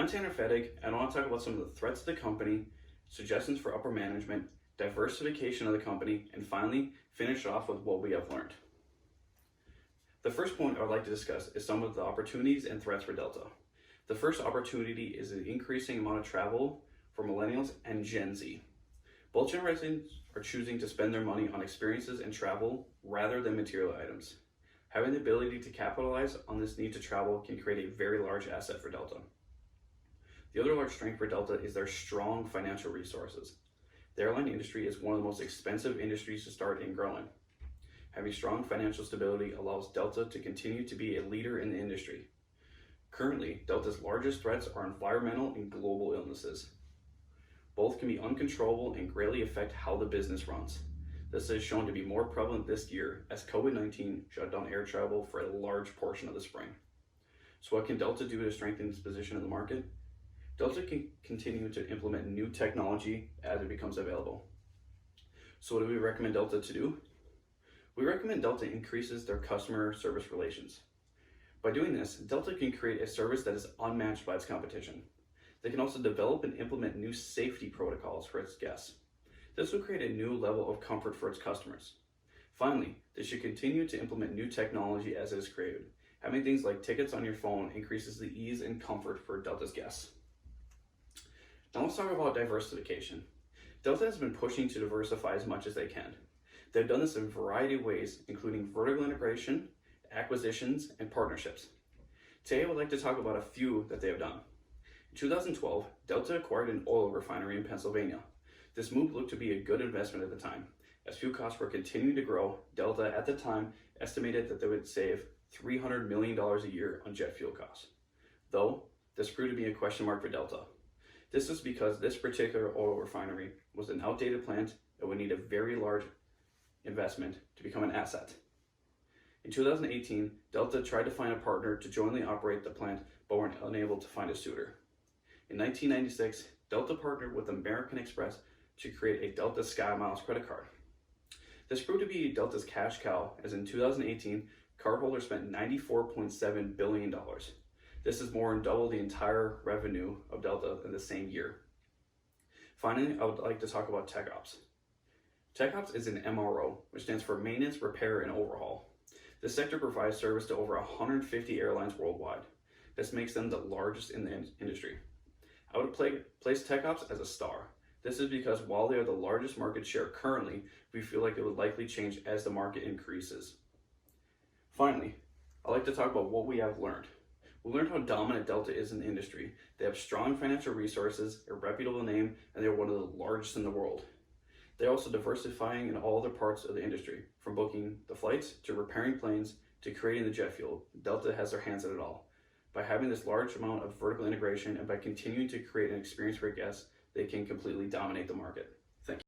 I'm Tanner Fettig, and I want to talk about some of the threats to the company, suggestions for upper management, diversification of the company, and finally, finish off with what we have learned. The first point I would like to discuss is some of the opportunities and threats for Delta. The first opportunity is the increasing amount of travel for millennials and Gen Z. Both generations are choosing to spend their money on experiences and travel rather than material items. Having the ability to capitalize on this need to travel can create a very large asset for Delta. The other large strength for Delta is their strong financial resources. The airline industry is one of the most expensive industries to start and grow in. Having strong financial stability allows Delta to continue to be a leader in the industry. Currently, Delta's largest threats are environmental and global illnesses. Both can be uncontrollable and greatly affect how the business runs. This is shown to be more prevalent this year as COVID-19 shut down air travel for a large portion of the spring. So what can Delta do to strengthen its position in the market? Delta can continue to implement new technology as it becomes available. So what do we recommend Delta to do? We recommend Delta increases their customer service relations. By doing this, Delta can create a service that is unmatched by its competition. They can also develop and implement new safety protocols for its guests. This will create a new level of comfort for its customers. Finally, they should continue to implement new technology as it is created. Having things like tickets on your phone increases the ease and comfort for Delta's guests. Now let's talk about diversification. Delta has been pushing to diversify as much as they can. They've done this in a variety of ways, including vertical integration, acquisitions, and partnerships. Today I would like to talk about a few that they have done. In 2012, Delta acquired an oil refinery in Pennsylvania. This move looked to be a good investment at the time. As fuel costs were continuing to grow, Delta at the time estimated that they would save $300 million a year on jet fuel costs. Though, this proved to be a question mark for Delta. This is because this particular oil refinery was an outdated plant and would need a very large investment to become an asset. In 2018, Delta tried to find a partner to jointly operate the plant, but were unable to find a suitor. In 1996, Delta partnered with American Express to create a Delta SkyMiles credit card. This proved to be Delta's cash cow, as in 2018, cardholders spent $94.7 billion. This is more than double the entire revenue of Delta in the same year. Finally, I would like to talk about TechOps. TechOps is an MRO, which stands for Maintenance, Repair, and Overhaul. This sector provides service to over 150 airlines worldwide. This makes them the largest in the industry. I would place TechOps as a star. This is because while they are the largest market share currently, we feel like it would likely change as the market increases. Finally, I'd like to talk about what we have learned. We learned how dominant Delta is in the industry. They have strong financial resources, a reputable name, and they're one of the largest in the world. They're also diversifying in all other parts of the industry, from booking the flights to repairing planes to creating the jet fuel. Delta has their hands in it all. By having this large amount of vertical integration and by continuing to create an experience for guests, they can completely dominate the market.